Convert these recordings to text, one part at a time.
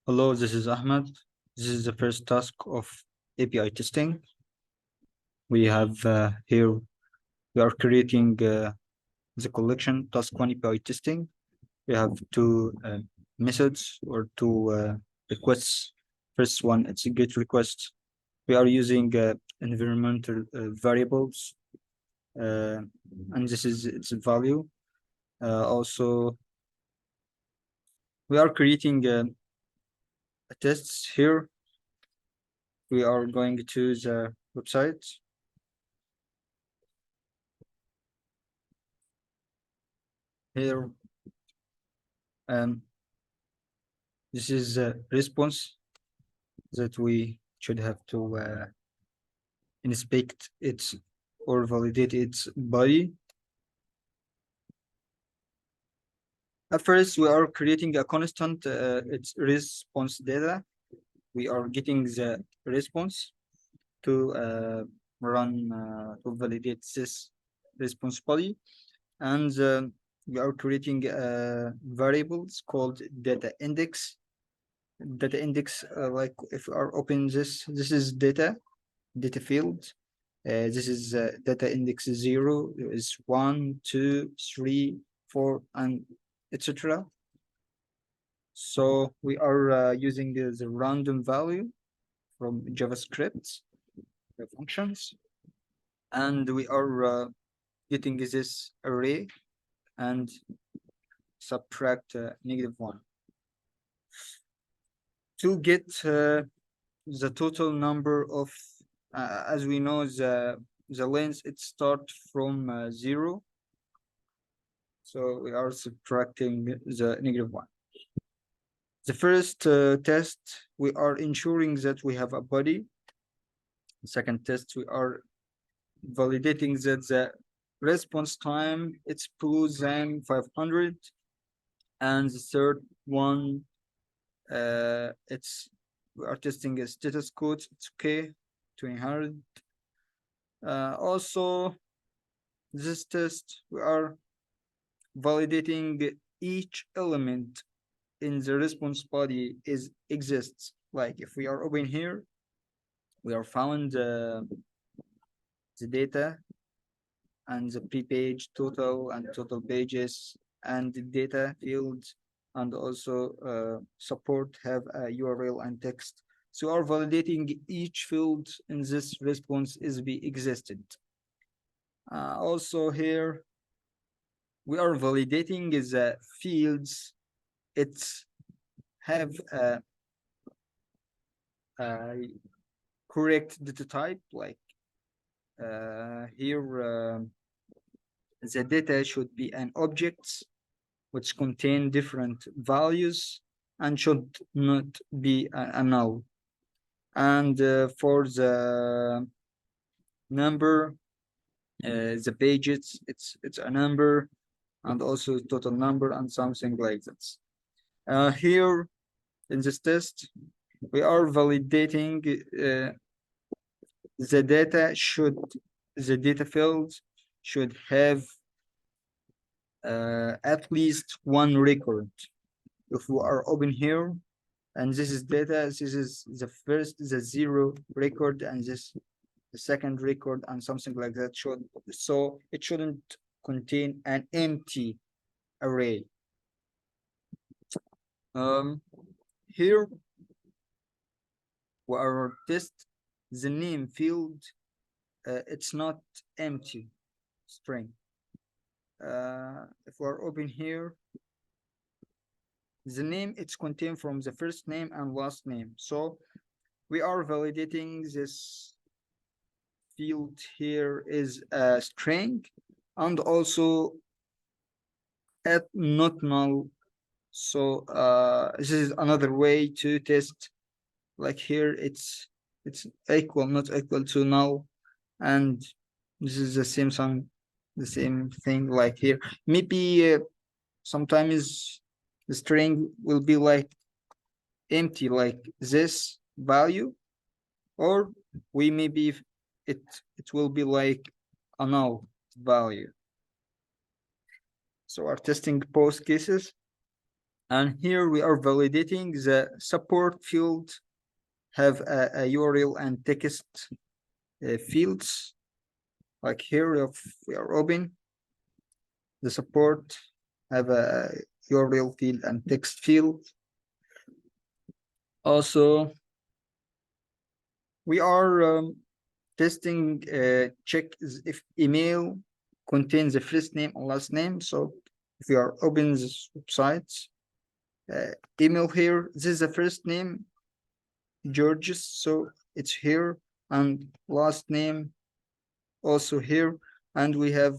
Hello, this is Ahmed. This is the first task of API testing. We have here, we are creating the collection task one API testing. We have two methods or two requests. First one, it's a GET request. We are using environmental variables, and this is its value. Also, we are creating tests here. We are going to the website. Here, this is a response that we should have to inspect it or validate its body. At first, we are creating a constant, its response data. We are getting the response to run, to validate this response body. And we are creating variables called data index. Data index, like if we are open this is data field. This is data index 0 is 1, 2, 3, 4, and etc. So we are using the random value from JavaScript functions, and we are getting this array and subtract -1 to get the total number of as we know the length it starts from 0, so we are subtracting the -1. The first test, we are ensuring that we have a body. The second test, we are validating that the response time it's below than 500, and the third one, it's we are testing a status code. It's okay, 200. Also, this test we are validating each element in the response body exists. Like if we are open here, we are found the data and the pre-page total and total pages and the data fields, and also support have a URL and text. So we are validating each field in this response is be existed. Also here, we are validating the fields. It's have a correct data type, like here the data should be an objects which contain different values and should not be a null. And for the number, the pages, it's a number, and also total number and something like that. Here in this test, we are validating the data fields should have at least one record. If we are open here, and this is data, this is the 0 record, and this the second record, and something like that so it shouldn't contain an empty array. Here we are test the name field, it's not empty string. If we're open here, the name it's contained from the first name and last name. So we are validating this field here is a string, and also at not null. So this is another way to test. Like here, it's equal, not equal to null, and this is the same thing. Like here, maybe sometimes the string will be like empty, like this value, or we maybe it will be like a null value. So we're testing both cases. And here we are validating the support field have a URL and text fields. Like here, if we are open, the support have a URL field and text field. Also, we are testing check if email contains the first name and last name. So if we are open this website, email here, this is the first name, Georges, so it's here, and last name also here. And we have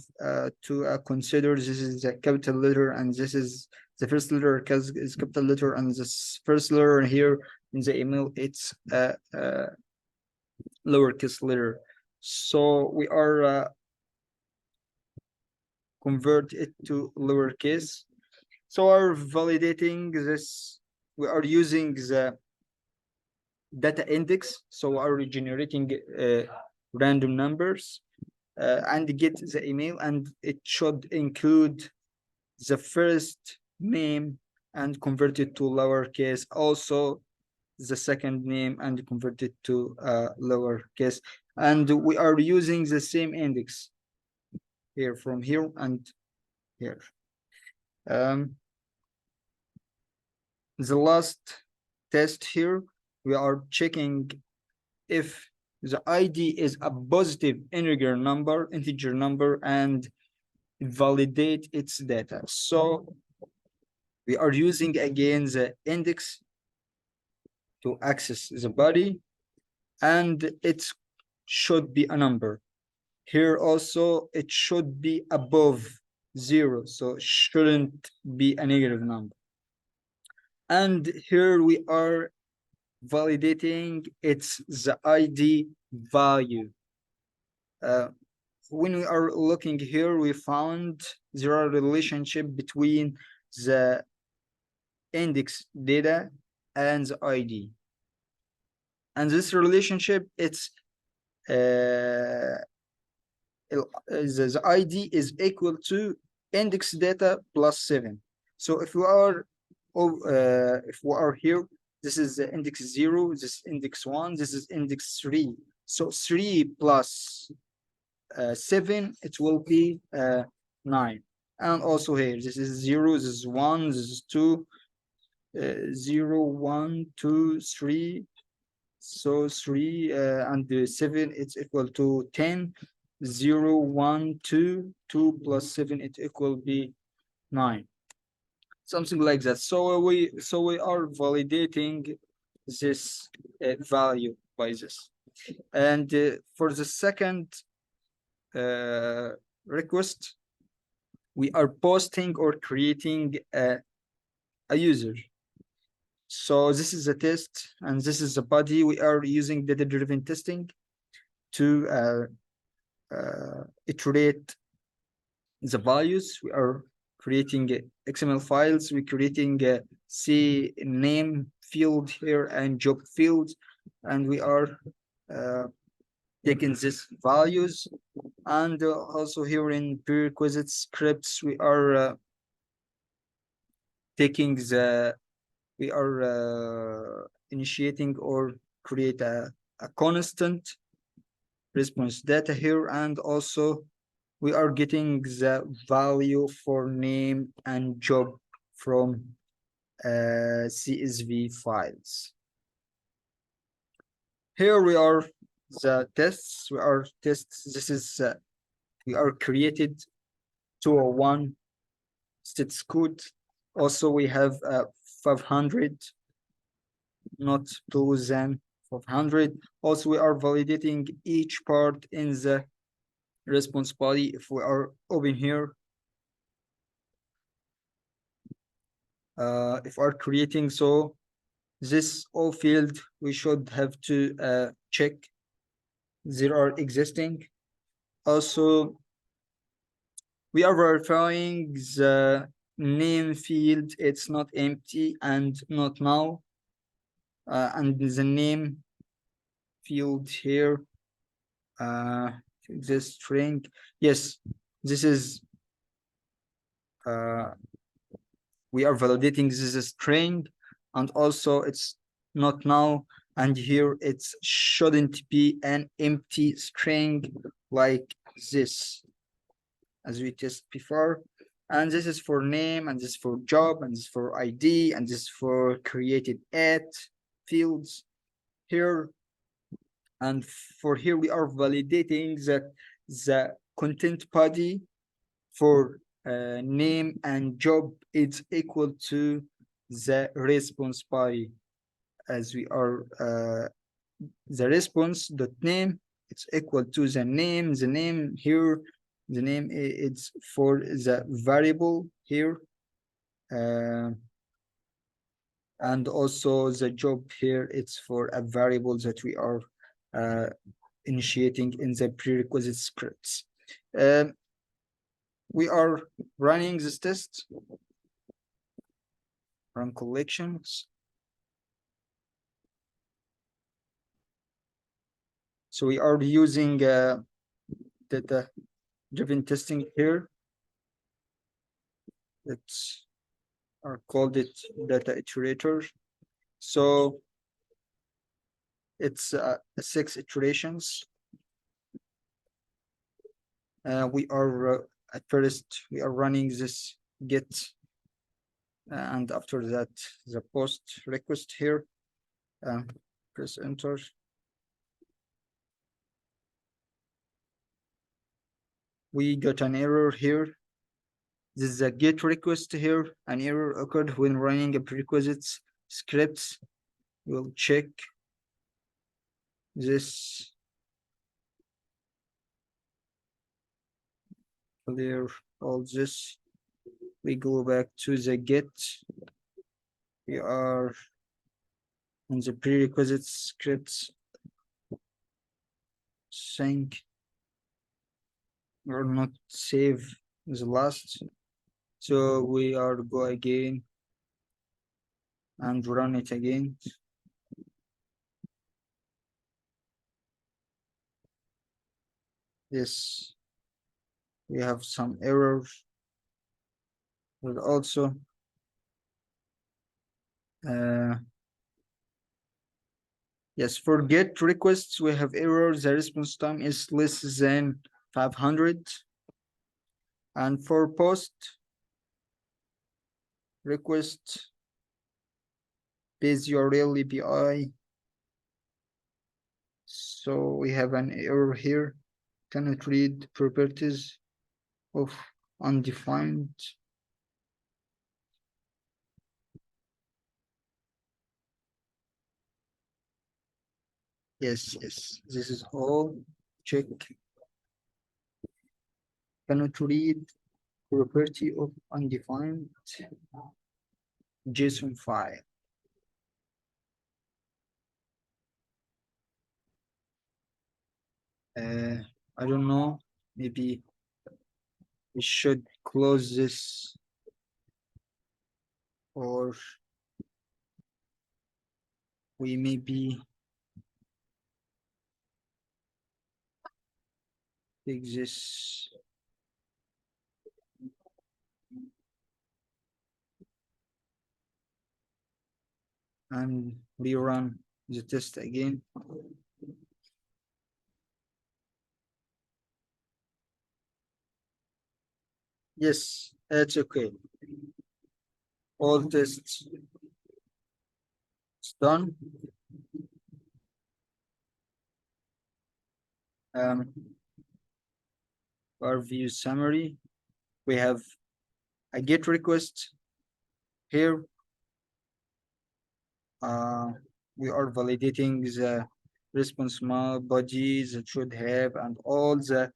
to consider this is a capital letter, and this is the first letter is capital letter, and this first letter here in the email, it's a lowercase letter. So we are convert it to lowercase. So are validating this, we are using the data index. So are we generating random numbers and get the email, and it should include the first name and convert it to lowercase, also the second name and convert it to lowercase. And we are using the same index here from here and here. The last test here, we are checking if the ID is a positive integer number, and validate its data. So we are using again the index to access the body, and it should be a number. Here also, it should be above 0, so it shouldn't be a negative number. And here we are validating it's the ID value. When we are looking here, we found there are relationship between the index data and the ID. And this relationship, it's the ID is equal to index data plus 7. So if we are here, this is the index 0, this is index 1, this is index 3. So 3 plus 7, it will be 9. And also here, this is 0, this is 1, this is 2, 0, 1, 2, 3. So 3 and 7, it's equal to 10. 0, 1, 2, 2 plus 7, it equal be 9. Something like that. So we are validating this value by this. And for the second request, we are posting or creating a user. So this is a test, and this is the body. We are using data-driven testing to iterate the values. We are creating XML files. We're creating a C name field here and job field, and we are taking these values. And also here in prerequisite scripts, we are taking the, we are initiating or create a constant response data here, and also we are getting the value for name and job from CSV files. Here we are the tests. We are tests. This is we are created 201 status code. Also, we have 500, not 2,500. Also, we are validating each part in the response body. If we are open here, if we are creating, so this all field we should have to check there are existing. Also, we are verifying the name field, it's not empty and not null. And the name field here, this string, yes, this is we are validating this is a string, and also it's not now, and here it shouldn't be an empty string like this, as we tested before. And this is for name, and this is for job, and this is for ID, and this is for created at fields here. And for here, we are validating that the content body for name and job is equal to the response body, as we are the response dot name, it's equal to the name here, the name is for the variable here, uh, and also the job here, it's for a variable that we are uh, initiating in the prerequisite scripts. Um, we are running this test, run collections. So we are using data-driven testing here. It's are called it data iterator. So it's 6 iterations. We are at first we are running this get, and after that the post request here. Press enter. We got an error here. This is a get request here. An error occurred when running a prerequisites scripts. We'll check this. Clear all this. We go back to the get. We are on the prerequisite scripts. Sync or not save the last. So we are go again and run it again. Yes, we have some errors, but also yes, for get requests, we have errors. The response time is less than 500. And for post request, base URL API. So we have an error here. Cannot read properties of undefined. Yes, this is all. Check. Cannot read property of undefined JSON file. I don't know, maybe we should close this, or we maybe take this. And rerun the test again. Yes, that's okay. All tests done. Our view summary. We have a get request here. We are validating the response body that should have, and all the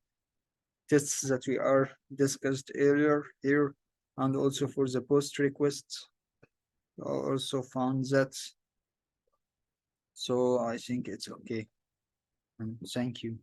tests that we are discussed earlier here, and also for the post request, also found that. So I think it's okay. And thank you.